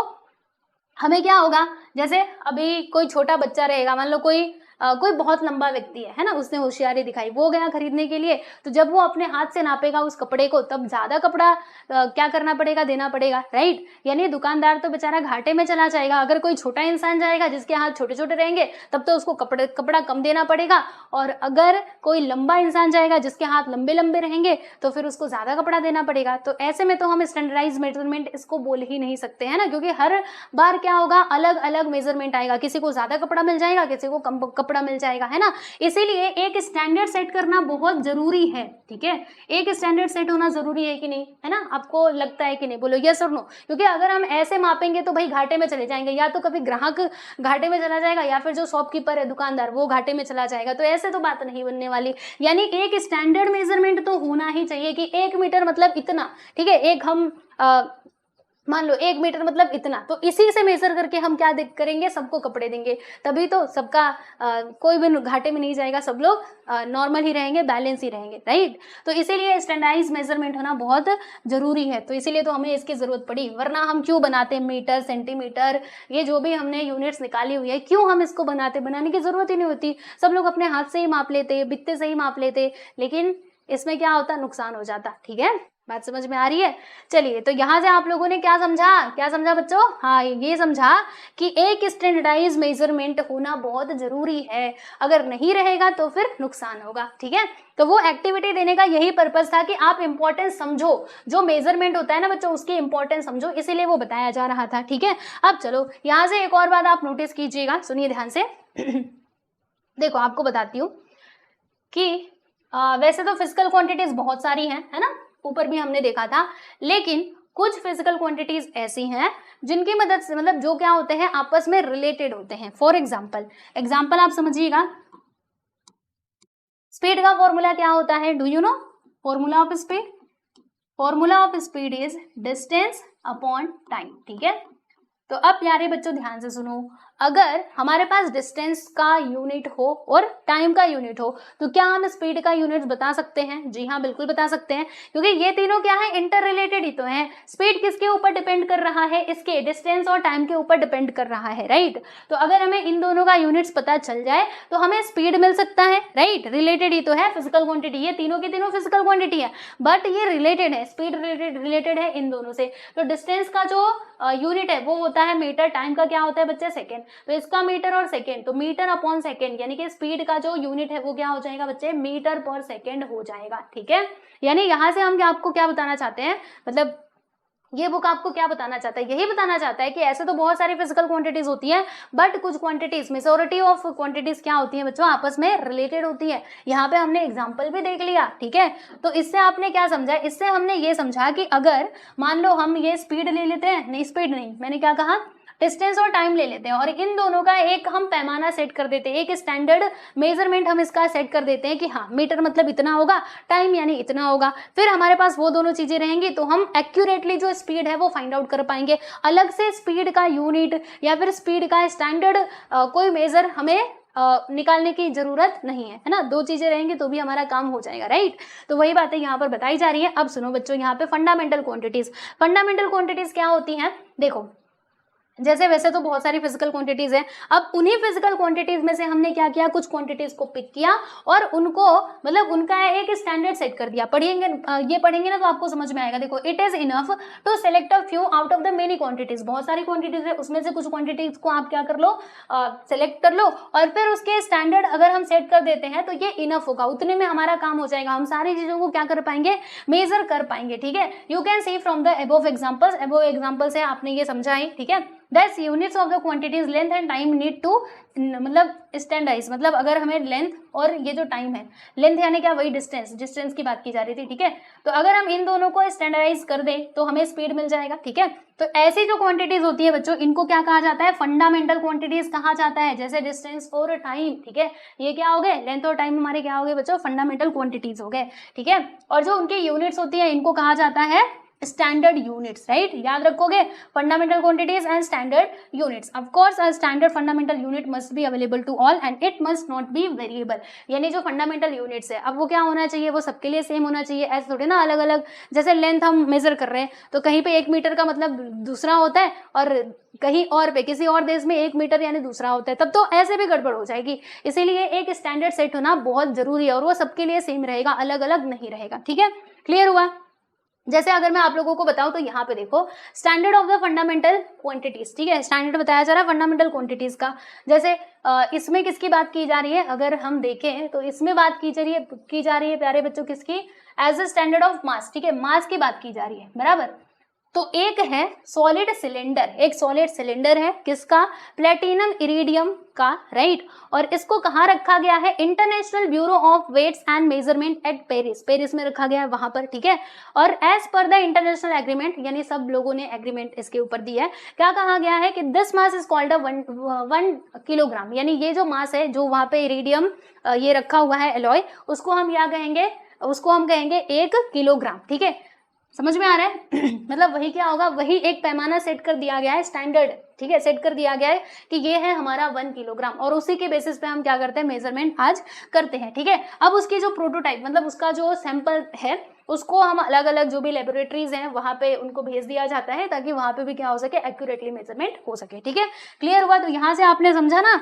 हमें क्या होगा, जैसे अभी कोई छोटा बच्चा रहेगा, मान लो कोई बहुत लंबा व्यक्ति है ना, उसने होशियारी दिखाई, वो गया खरीदने के लिए, तो जब वो अपने हाथ से नापेगा उस कपड़े को तब ज्यादा कपड़ा क्या करना पड़ेगा, देना पड़ेगा, राइट। यानी दुकानदार तो बेचारा घाटे में चला जाएगा। अगर कोई छोटा इंसान जाएगा जिसके हाथ छोटे छोटे रहेंगे तब तो उसको कपड़ा कम देना पड़ेगा, और अगर कोई लंबा इंसान जाएगा जिसके हाथ लंबे लंबे रहेंगे तो फिर उसको ज्यादा कपड़ा देना पड़ेगा। तो ऐसे में तो हम स्टैंडर्डाइज मेजरमेंट इसको बोल ही नहीं सकते, है ना, क्योंकि हर बार क्या होगा, अलग अलग मेजरमेंट आएगा, किसी को ज्यादा कपड़ा मिल जाएगा, किसी को कम कपड़ा मिल जाएगा, है ना। इसीलिए एक स्टैंडर्ड सेट करना बहुत जरूरी है, ठीक है। एक स्टैंडर्ड सेट होना जरूरी है कि नहीं, है ना, आपको लगता है कि नहीं, बोलो यस और नो। क्योंकि अगर हम ऐसे मापेंगे तो भाई घाटे में चले जाएंगे, या तो कभी ग्राहक घाटे में चला जाएगा या फिर जो शॉपकीपर है दुकानदार वो घाटे में चला जाएगा। तो ऐसे तो बात नहीं बनने वाली। यानी एक स्टैंडर्ड मेजरमेंट तो होना ही चाहिए कि 1 मीटर मतलब इतना, ठीक है। एक हम मान लो 1 मीटर मतलब इतना, तो इसी से मेजर करके हम क्या करेंगे, सबको कपड़े देंगे, तभी तो सबका कोई भी घाटे में नहीं जाएगा, सब लोग नॉर्मल ही रहेंगे, बैलेंस ही रहेंगे, राइट। तो इसीलिए स्टैंडर्डाइज मेजरमेंट होना बहुत जरूरी है। तो इसीलिए तो हमें इसकी जरूरत पड़ी, वरना हम क्यों बनाते मीटर सेंटीमीटर, ये जो भी हमने यूनिट्स निकाली हुई है, क्यों हम इसको बनाते, बनाने की जरूरत ही नहीं होती। सब लोग अपने हाथ से ही माप लेते, बित्ते से ही माप लेते, लेकिन इसमें क्या होता, नुकसान हो जाता, ठीक है। बात समझ में आ रही है। चलिए, तो यहाँ से आप लोगों ने क्या समझा बच्चों, हाँ ये समझा कि एक स्टैंडर्डाइज मेजरमेंट होना बहुत जरूरी है, अगर नहीं रहेगा तो फिर नुकसान होगा, ठीक है। तो वो एक्टिविटी देने का यही पर्पस था कि आप इंपॉर्टेंस समझो, जो मेजरमेंट होता है ना बच्चों उसकी इंपॉर्टेंस समझो, इसीलिए वो बताया जा रहा था, ठीक है। अब चलो यहाँ से एक और बात आप नोटिस कीजिएगा, सुनिए ध्यान से देखो आपको बताती हूँ कि वैसे तो फिजिकल क्वांटिटीज बहुत सारी हैं, है ना, ऊपर भी हमने देखा था, लेकिन कुछ फिजिकल क्वांटिटीज ऐसी हैं जिनकी मदद से, मतलब जो क्या होते हैं, आपस में रिलेटेड होते हैं। फॉर एग्जाम्पल आप समझिएगा, स्पीड का फॉर्मूला क्या होता है, do you know formula of speed? Formula of speed is distance upon time, ठीक है। तो अब प्यारे बच्चों ध्यान से सुनो, अगर हमारे पास डिस्टेंस का यूनिट हो और टाइम का यूनिट हो तो क्या हम स्पीड का यूनिट बता सकते हैं? जी हाँ, बिल्कुल बता सकते हैं, क्योंकि ये तीनों क्या है, इंटर रिलेटेड ही तो हैं। स्पीड किसके ऊपर डिपेंड कर रहा है, इसके डिस्टेंस और टाइम के ऊपर डिपेंड कर रहा है, राइट। तो अगर हमें इन दोनों का यूनिट्स पता चल जाए तो हमें स्पीड मिल सकता है, राइट। रिलेटेड ही तो है फिजिकल क्वांटिटी, ये तीनों की तीनों फिजिकल क्वांटिटी है, बट ये रिलेटेड है, स्पीड रिलेटेड है इन दोनों से। तो डिस्टेंस का जो यूनिट है वो होता है मीटर, टाइम का क्या होता है बच्चे, सेकेंड। तो इसका मीटर और सेकेंड, तो मीटर अपॉन सेकेंड, यानी कि स्पीड का जो यूनिट है वो क्या हो जाएगा बच्चे, मीटर पर सेकेंड हो जाएगा, ठीक है। यानी यहाँ से हम आपको क्या बताना चाहते हैं, मतलब ये बुक आपको क्या बताना चाहता है, यही बताना चाहता है कि ऐसे तो बहुत सारी फिजिकल क्वांटिटीज होती हैं, बट कुछ क्वांटिटीज, मेजॉरिटी ऑफ क्वांटिटीज क्या होती हैं बच्चों, आपस में रिलेटेड होती है। यहाँ पे हमने एग्जांपल भी देख लिया, ठीक है। तो इससे आपने क्या समझा, इससे हमने ये समझा कि अगर मान लो हम ये स्पीड ले लेते हैं, नहीं स्पीड नहीं, मैंने क्या कहा, डिस्टेंस और टाइम ले लेते हैं, और इन दोनों का एक हम पैमाना सेट कर देते हैं, एक स्टैंडर्ड मेजरमेंट हम इसका सेट कर देते हैं कि हाँ मीटर मतलब इतना होगा, टाइम यानी इतना होगा। फिर हमारे पास वो दोनों चीजें रहेंगी तो हम एक्यूरेटली जो स्पीड है वो फाइंड आउट कर पाएंगे। अलग से स्पीड का यूनिट या फिर स्पीड का स्टैंडर्ड कोई मेजर हमें निकालने की जरूरत नहीं है ना, दो चीजें रहेंगी तो भी हमारा काम हो जाएगा, राइट। तो वही बातें यहाँ पर बताई जा रही है। अब सुनो बच्चों, यहाँ पे फंडामेंटल क्वांटिटीज, फंडामेंटल क्वांटिटीज क्या होती हैं, देखो जैसे वैसे तो बहुत सारी फिजिकल क्वांटिटीज है, अब उन्हीं फिजिकल क्वांटिटीज में से हमने क्या किया, कुछ क्वांटिटीज को पिक किया और उनको मतलब उनका एक स्टैंडर्ड सेट कर दिया। पढ़ेंगे ये पढ़ेंगे ना तो आपको समझ में आएगा। देखो, it is enough to select a few out of the many quantities, बहुत सारी क्वांटिटीज है उसमें से कुछ क्वांटिटीज को आप क्या कर लो, सेलेक्ट कर लो और फिर उसके स्टैंडर्ड अगर हम सेट कर देते हैं तो ये इनफ होगा, उतने में हमारा काम हो जाएगा, हम सारी चीजों को क्या कर पाएंगे, मेजर कर पाएंगे, ठीक है। You can see from the above examples, above example से आपने ये समझा है, ठीक है। Thus units of the quantities length and time need to मतलब स्टैंडर्डाइज, मतलब अगर हमें लेंथ और ये जो टाइम है, लेंथ यानी क्या, वही डिस्टेंस, डिस्टेंस की बात की जा रही थी, ठीक है। तो अगर हम इन दोनों को स्टैंडर्डाइज कर दें तो हमें स्पीड मिल जाएगा, ठीक है। तो ऐसी जो क्वांटिटीज होती है बच्चों, इनको क्या कहा जाता है, फंडामेंटल क्वांटिटीज कहा जाता है। जैसे डिस्टेंस और टाइम, ठीक है, ये क्या हो गए, लेंथ और टाइम हमारे क्या हो गए बच्चों, फंडामेंटल क्वांटिटीज हो गए, ठीक है। और जो उनकी यूनिट्स होती है इनको कहा जाता है स्टैंडर्ड यूनिट्स, राइट, याद रखोगे, fundamental quantities and standard units. Of course a standard fundamental unit must be available to all and it must not be variable, यानी जो फंडामेंटल यूनिट्स है अब वो क्या होना चाहिए, वो सबके लिए सेम होना चाहिए, ऐसे थोड़े ना अलग अलग। जैसे लेंथ हम मेजर कर रहे हैं तो कहीं पे 1 मीटर का मतलब दूसरा होता है और कहीं और पे किसी और देश में 1 मीटर यानी दूसरा होता है, तब तो ऐसे भी गड़बड़ हो जाएगी। इसीलिए एक स्टैंडर्ड सेट होना बहुत जरूरी है और वो सबके लिए सेम रहेगा, अलग अलग नहीं रहेगा, ठीक है। क्लियर हुआ। जैसे अगर मैं आप लोगों को बताऊं तो यहाँ पे देखो, standard of the fundamental quantities, ठीक है, स्टैंडर्ड बताया जा रहा है फंडामेंटल क्वांटिटीज का। जैसे इसमें किसकी बात की जा रही है, अगर हम देखें तो इसमें बात की जा रही है प्यारे बच्चों किसकी, as a standard of mass, ठीक है, मास की बात की जा रही है, बराबर। तो एक है सॉलिड सिलेंडर, एक सॉलिड सिलेंडर है किसका, प्लेटिनम इरिडियम का, राइट। और इसको कहाँ रखा गया है, international bureau of weights and measurement at Paris, Paris में रखा गया है वहां पर, ठीक है। और as per the international agreement, यानी सब लोगों ने एग्रीमेंट इसके ऊपर दी है, क्या कहा गया है कि this mass is called a 1 kilogram, यानी ये जो मास है जो वहां पे इरिडियम ये रखा हुआ है एलॉय, उसको हम क्या कहेंगे, उसको हम कहेंगे 1 किलोग्राम, ठीक है। समझ में आ रहा है मतलब वही क्या होगा, वही एक पैमाना सेट कर दिया गया है, स्टैंडर्ड, ठीक है, सेट कर दिया गया है कि ये है हमारा 1 किलोग्राम और उसी के बेसिस पे हम क्या करते हैं, मेजरमेंट आज करते हैं, ठीक है। अब उसकी जो प्रोटोटाइप मतलब उसका जो सैंपल है उसको हम अलग अलग जो भी लेबोरेटरीज हैं वहां पे उनको भेज दिया जाता है ताकि वहां पे भी क्या हो सके, एक्यूरेटली मेजरमेंट हो सके, ठीक है। क्लियर हुआ। तो यहाँ से आपने समझा ना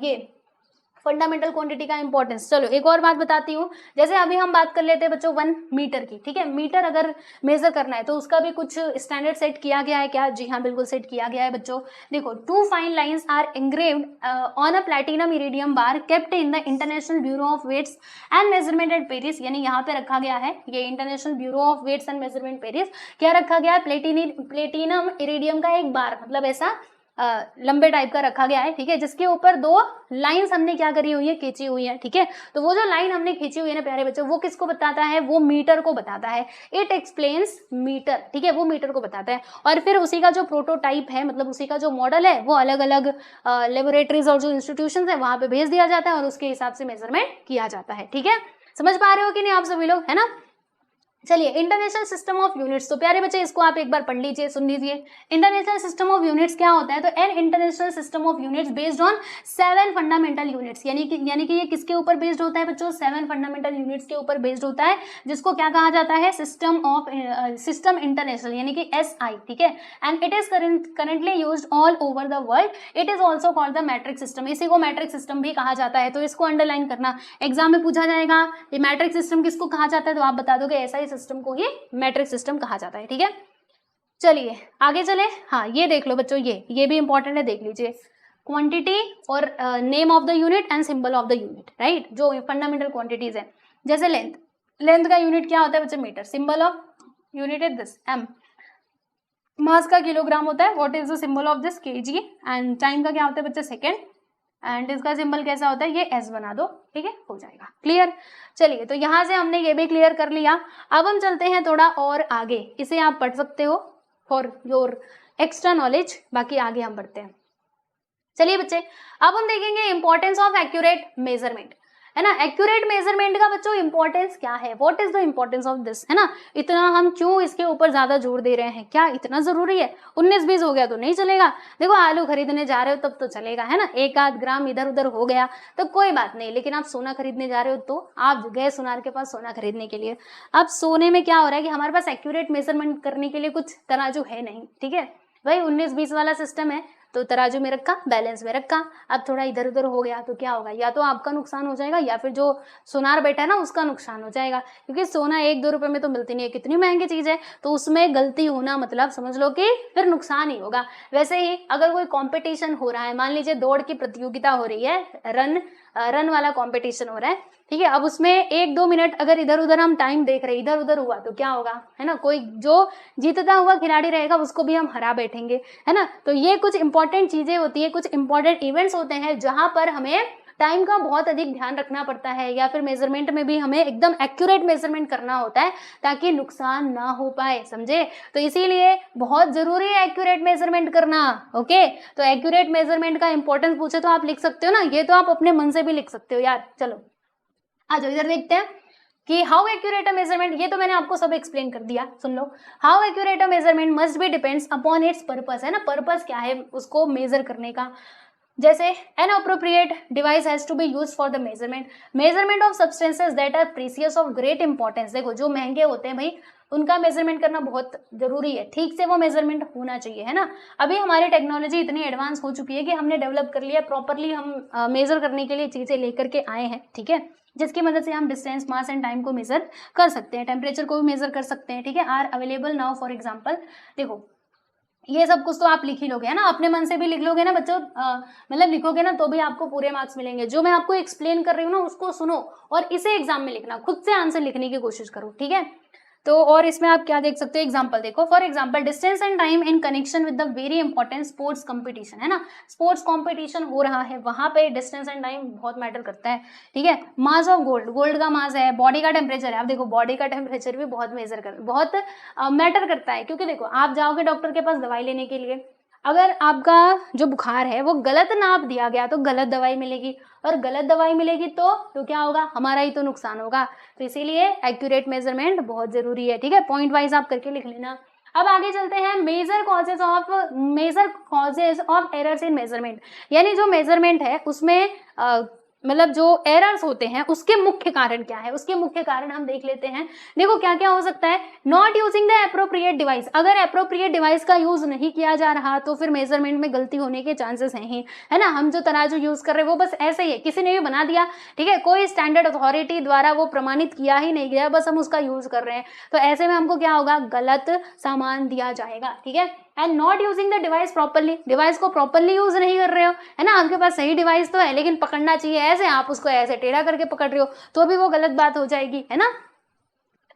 ये फंडामेंटल क्वांटिटी का इंपॉर्टेंस। चलो एक और बात बताती हूँ, जैसे अभी हम बात कर लेते हैं बच्चों 1 मीटर की, ठीक है। मीटर अगर मेजर करना है तो उसका भी कुछ स्टैंडर्ड सेट किया गया है क्या, जी हाँ बिल्कुल सेट किया गया है बच्चों। देखो, 2 fine lines are engraved on a platinum iridium bar kept in the International bureau of weights and measurement at Paris, यानी यहाँ पे रखा गया है ये International bureau of weights and Measurement Paris, क्या रखा गया है, प्लेटिनम इरिडियम का एक बार, मतलब ऐसा लंबे टाइप का रखा गया है, ठीक है, जिसके ऊपर 2 लाइंस हमने क्या करी हुई है, खींची हुई है, ठीक है। तो वो जो लाइन हमने खींची हुई है ना प्यारे बच्चों, वो किसको बताता है, वो मीटर को बताता है, इट एक्सप्लेन्स मीटर, ठीक है, वो मीटर को बताता है। और फिर उसी का जो प्रोटोटाइप है मतलब उसी का जो मॉडल है वो अलग अलग लेबोरेटरीज और जो इंस्टीट्यूशन है वहां पे भेज दिया जाता है और उसके हिसाब से मेजरमेंट किया जाता है, ठीक है। समझ पा रहे हो कि नहीं आप सभी लोग, है ना। चलिए, इंटरनेशनल सिस्टम ऑफ यूनिट्स, तो प्यारे बच्चे इसको आप एक बार पढ़ लीजिए, सुन लीजिए। इंटरनेशनल सिस्टम ऑफ यूनिट्स क्या होता है, तो an international system of units based on 7 fundamental units, यानी कि ये किसके ऊपर बेस्ड होता है बच्चों, 7 फंडामेंटल यूनिट्स के ऊपर बेस्ड होता है, जिसको क्या कहा जाता है, सिस्टम इंटरनेशनल, यानी कि SI, ठीक है। And it is currently used all over the world, it is also called the matric system, इसी को मैट्रिक सिस्टम भी कहा जाता है। तो इसको अंडरलाइन करना, एग्जाम में पूछा जाएगा ये मैट्रिक सिस्टम किसको कहा जाता है, तो आप बता दोगे SI सिस्टम को ही मैट्रिक सिस्टम कहा जाता है, ठीक है। चलिए आगे चले। हाँ, ये देख लो बच्चों, ये भी इंपॉर्टेंट है, देख लीजिए, क्वांटिटी और name of the unit and symbol of the unit, right, जो फंडामेंटल क्वांटिटीज है। जैसे लेंथ का यूनिट क्या होता है बच्चों, metre, symbol of unit is this M, mass का किलोग्राम होता है, what is the symbol of this KG, and time का क्या होता है बच्चा सेकेंड, एंड इसका सिंबल कैसा होता है, ये एस बना दो, ठीक है, हो जाएगा क्लियर। चलिए तो यहाँ से हमने ये भी क्लियर कर लिया। अब हम चलते हैं थोड़ा और आगे, इसे आप पढ़ सकते हो फॉर योर एक्स्ट्रा नॉलेज, बाकी आगे हम बढ़ते हैं। चलिए बच्चे, अब हम देखेंगे इंपॉर्टेंस ऑफ एक्यूरेट मेजरमेंट, है ना। एक्यूरेट मेजरमेंट का बच्चों इंपॉर्टेंस क्या है, what is the importance of this, है ना। इतना हम क्यों इसके ऊपर ज्यादा जोर दे रहे हैं, क्या इतना जरूरी है। 19-20 हो गया तो नहीं चलेगा। देखो आलू खरीदने जा रहे हो तब तो चलेगा, है ना, एक आध ग्राम इधर उधर हो गया तो कोई बात नहीं, लेकिन आप सोना खरीदने जा रहे हो तो आप गए सुनार के पास सोना खरीदने के लिए। अब सोने में क्या हो रहा है कि हमारे पास एक्यूरेट मेजरमेंट करने के लिए कुछ तराजू है नहीं, ठीक है भाई, 19-20 वाला सिस्टम है, तो तराजू में रखा, बैलेंस में रखा। अब थोड़ा इधर उधर हो गया तो क्या होगा, या तो आपका नुकसान हो जाएगा या फिर जो सुनार बैठा है ना उसका नुकसान हो जाएगा, क्योंकि सोना 1-2 रुपए में तो मिलती नहीं है, कितनी महंगी चीज है, तो उसमें गलती होना मतलब समझ लो कि फिर नुकसान ही होगा। वैसे ही अगर कोई कॉम्पिटिशन हो रहा है, मान लीजिए दौड़ की प्रतियोगिता हो रही है, रन वाला कॉम्पिटिशन हो रहा है, ठीक है, अब उसमें 1-2 मिनट अगर इधर उधर हम टाइम देख रहे हैं, इधर उधर हुआ तो क्या होगा, है ना, कोई जो जीतता हुआ खिलाड़ी रहेगा उसको भी हम हरा बैठेंगे, है ना। तो ये कुछ इंपॉर्टेंट चीजें होती है, कुछ इंपॉर्टेंट इवेंट्स होते हैं जहां पर हमें टाइम का बहुत अधिक ध्यान रखना पड़ता है, या फिर मेजरमेंट में भी हमें एकदम एक्यूरेट मेजरमेंट करना होता है ताकि नुकसान ना हो पाए, समझे। तो इसीलिए बहुत जरूरी है एक्यूरेट मेजरमेंट करना। ओके, तो एक्यूरेट मेजरमेंट का इंपॉर्टेंस पूछे तो आप लिख सकते हो ना, ये तो आप अपने मन से भी लिख सकते हो यार। चलो आ जाओ इधर देखते हैं कि हाउ एक्यूरेट अ मेजरमेंट, ये तो मैंने आपको सब एक्सप्लेन कर दिया, सुन लो। How accurate a measurement must be depends upon its purpose, है ना, पर्पस क्या है उसको मेजर करने का। जैसे an appropriate device has to be used for the measurement of substances that are precious of great importance. देखो जो महंगे होते हैं भाई उनका मेजरमेंट करना बहुत जरूरी है, ठीक से वो मेजरमेंट होना चाहिए, है ना। अभी हमारी टेक्नोलॉजी इतनी एडवांस हो चुकी है कि हमने डेवलप कर लिया, प्रॉपरली हम मेजर करने के लिए चीजें लेकर के आए हैं, ठीक है, जिसकी मदद से हम डिस्टेंस, मास एंड टाइम को मेजर कर सकते हैं, टेम्परेचर को भी मेजर कर सकते हैं, ठीक है, are available now. For example देखो ये सब कुछ तो आप लिख ही लोगे, है ना, अपने मन से भी लिख लोगे ना बच्चों, मतलब लिखोगे ना तो भी आपको पूरे मार्क्स मिलेंगे। जो मैं आपको एक्सप्लेन कर रही हूँ ना उसको सुनो और इसे एग्जाम में लिखना, खुद से आंसर लिखने की कोशिश करो, ठीक है। तो और इसमें आप क्या देख सकते हो, एग्जांपल देखो, for example distance and time in connection with the very important sports competition, है ना, स्पोर्ट्स कंपटीशन हो रहा है वहां पे डिस्टेंस एंड टाइम बहुत मैटर करता है, ठीक है। मास ऑफ गोल्ड, गोल्ड का मास है, बॉडी का टेम्परेचर है, आप देखो बॉडी का टेम्परेचर भी बहुत बहुत मैटर करता है, क्योंकि देखो आप जाओगे डॉक्टर के पास दवाई लेने के लिए, अगर आपका जो बुखार है वो गलत नाप दिया गया तो गलत दवाई मिलेगी, और गलत दवाई मिलेगी तो क्या होगा, हमारा ही तो नुकसान होगा। तो इसीलिए एक्यूरेट मेजरमेंट बहुत जरूरी है, ठीक है, पॉइंट वाइज आप करके लिख लेना। अब आगे चलते हैं, major causes of errors in measurement, यानी जो मेजरमेंट है उसमें मतलब जो एरर्स होते हैं उसके मुख्य कारण क्या है, उसके मुख्य कारण हम देख लेते हैं। देखो क्या क्या हो सकता है, not using the appropriate device, अगर एप्रोप्रिएट डिवाइस का यूज नहीं किया जा रहा तो फिर मेजरमेंट में गलती होने के चांसेस हैं ही, है ना। हम जो तराजू यूज कर रहे हैं वो बस ऐसे ही है, किसी ने भी बना दिया, ठीक है, कोई स्टैंडर्ड अथॉरिटी द्वारा वो प्रमाणित किया ही नहीं गया, बस हम उसका यूज कर रहे हैं, तो ऐसे में हमको क्या होगा, गलत सामान दिया जाएगा, ठीक है। And not using the device properly, device को प्रॉपरली यूज नहीं कर रहे हो, है ना, आपके पास सही डिवाइस तो है लेकिन पकड़ना चाहिए ऐसे, आप उसको ऐसे टेढ़ा करके पकड़ रहे हो तो भी वो गलत बात हो जाएगी, है ना।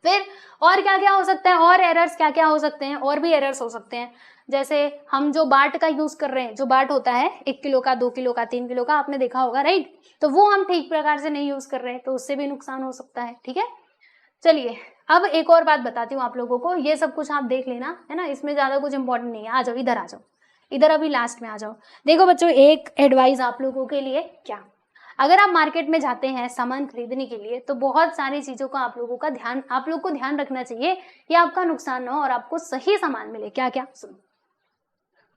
फिर और क्या क्या हो सकता है, और एरर्स क्या क्या हो सकते हैं, और भी एरर्स हो सकते हैं, जैसे हम जो बाट का यूज कर रहे हैं, जो बाट होता है 1 किलो का, 2 किलो का, 3 किलो का, आपने देखा होगा राइट, तो वो हम ठीक प्रकार से नहीं यूज कर रहे हैं तो उससे भी नुकसान हो सकता है, ठीक है। चलिए अब एक और बात बताती हूँ आप लोगों को, ये सब कुछ आप देख लेना, है ना, इसमें ज्यादा कुछ इंपॉर्टेंट नहीं है। आ जाओ इधर, आ जाओ इधर, अभी लास्ट में आ जाओ। देखो बच्चों एक एडवाइस आप लोगों के लिए, क्या अगर आप मार्केट में जाते हैं सामान खरीदने के लिए तो बहुत सारी चीजों का आप लोग को ध्यान रखना चाहिए कि आपका नुकसान ना हो और आपको सही सामान मिले। क्या क्या सुनो,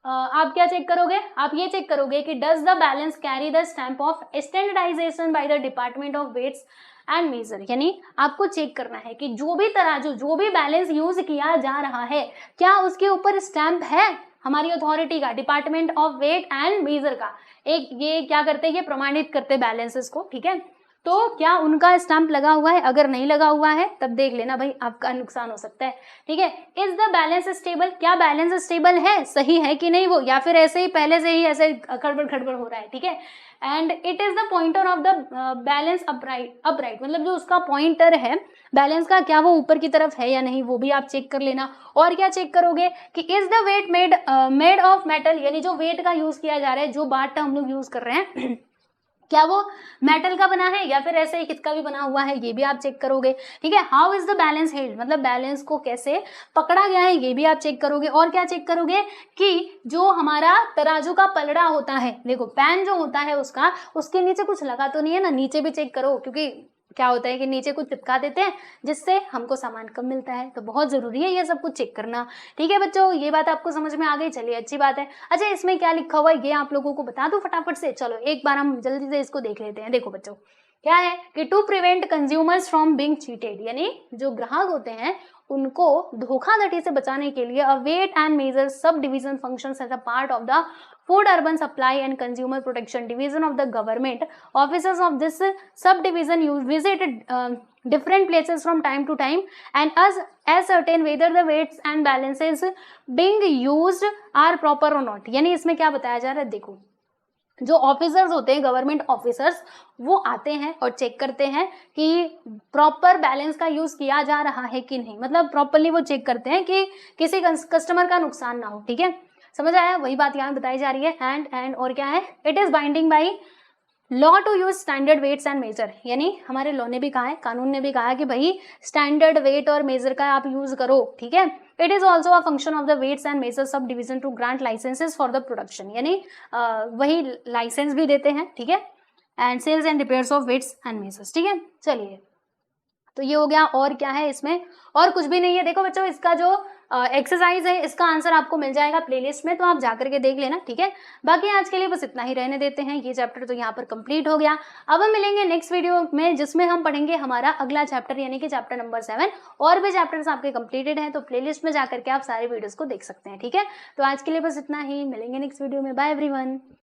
आप क्या चेक करोगे, आप ये चेक करोगे कि does the balance carry the stamp of standardisation by the department of weights and measure, यानी आपको चेक करना है कि जो भी तराजू, जो भी बैलेंस यूज किया जा रहा है क्या उसके ऊपर स्टैंप है हमारी अथॉरिटी का, department of weight and measure का। एक ये क्या करते हैं, ये प्रमाणित करते बैलेंसेस को, ठीक है। तो क्या उनका स्टैंप लगा हुआ है? अगर नहीं लगा हुआ है तब देख लेना भाई, आपका नुकसान हो सकता है, ठीक है। Is the balance stable? क्या बैलेंस स्टेबल है, सही है कि नहीं वो, या फिर ऐसे ही पहले से ही ऐसे खड़बड़ खड़बड़ हो रहा है, ठीक है। And it is the pointer of the balance upright, मतलब जो उसका पॉइंटर है बैलेंस का, क्या वो ऊपर की तरफ है या नहीं, वो भी आप चेक कर लेना। और क्या चेक करोगे कि is the weight made of metal, यानी जो वेट का यूज किया जा रहा है, जो बाट हम लोग यूज कर रहे हैं क्या वो मेटल का बना है या फिर ऐसे ही किसका भी बना हुआ है, ये भी आप चेक करोगे, ठीक है। How is the balance held, मतलब बैलेंस को कैसे पकड़ा गया है, ये भी आप चेक करोगे। और क्या चेक करोगे कि जो हमारा तराजू का पलड़ा होता है, देखो पैन जो होता है उसका, उसके नीचे कुछ लगा तो नहीं है ना, नीचे भी चेक करो, क्योंकि क्या होता है कि नीचे कुछ चिपका देते हैं जिससे हमको सामान कम मिलता है, तो बहुत जरूरी है ये सब कुछ चेक करना, ठीक है बच्चों। ये बात आपको समझ में आ गई, चलिए अच्छी बात है। अच्छा, इसमें क्या लिखा हुआ है ये आप लोगों को बता दूं फटाफट से, चलो एक बार हम जल्दी से इसको देख लेते हैं। देखो बच्चों, क्या है कि to prevent consumers from being cheated, यानी जो ग्राहक होते हैं उनको धोखाधड़ी से बचाने के लिए, अ वेट एंड मेजर सब division functions as a part of the food urban supply and consumer protection division of the government, officers of this sub division use visited different places from time to time and as certain whether the weights and balances being used are proper or not। यानी इसमें क्या बताया जा रहा है, देखो जो ऑफिसर्स होते हैं, गवर्नमेंट ऑफिसर्स, वो आते हैं और चेक करते हैं कि प्रॉपर बैलेंस का यूज किया जा रहा है कि नहीं, मतलब प्रॉपरली वो चेक करते हैं कि किसी कस्टमर का नुकसान ना हो, ठीक है। समझ आया, वही बात यहाँ बताई जा रही है। एंड और क्या है, it is binding by law to use standard weights and measure, यानी हमारे लॉ ने भी कहा है, कानून ने भी कहा है कि भाई स्टैंडर्ड वेट और मेजर का आप यूज करो, ठीक है। It is also a function of the weights and measure sub division to grant licences for the production, यानी वही लाइसेंस भी देते हैं, ठीक है, and sales and repairs of weights and measures, ठीक है। चलिए, तो ये हो गया। और क्या है इसमें, और कुछ भी नहीं है। देखो बच्चों, इसका जो एक्सरसाइज है इसका आंसर आपको मिल जाएगा प्लेलिस्ट में, तो आप जाकर के देख लेना, ठीक है। बाकी आज के लिए बस इतना ही रहने देते हैं, ये चैप्टर तो यहाँ पर कंप्लीट हो गया। अब हम मिलेंगे नेक्स्ट वीडियो में, जिसमें हम पढ़ेंगे हमारा अगला चैप्टर, यानी कि चैप्टर नंबर 7। और भी चैप्टर्स आपके कंप्लीटेड हैं, तो प्लेलिस्ट में जाकर के आप सारे वीडियोस को देख सकते हैं, ठीक है। तो आज के लिए बस इतना ही, मिलेंगे नेक्स्ट वीडियो में, बाय एवरीवन।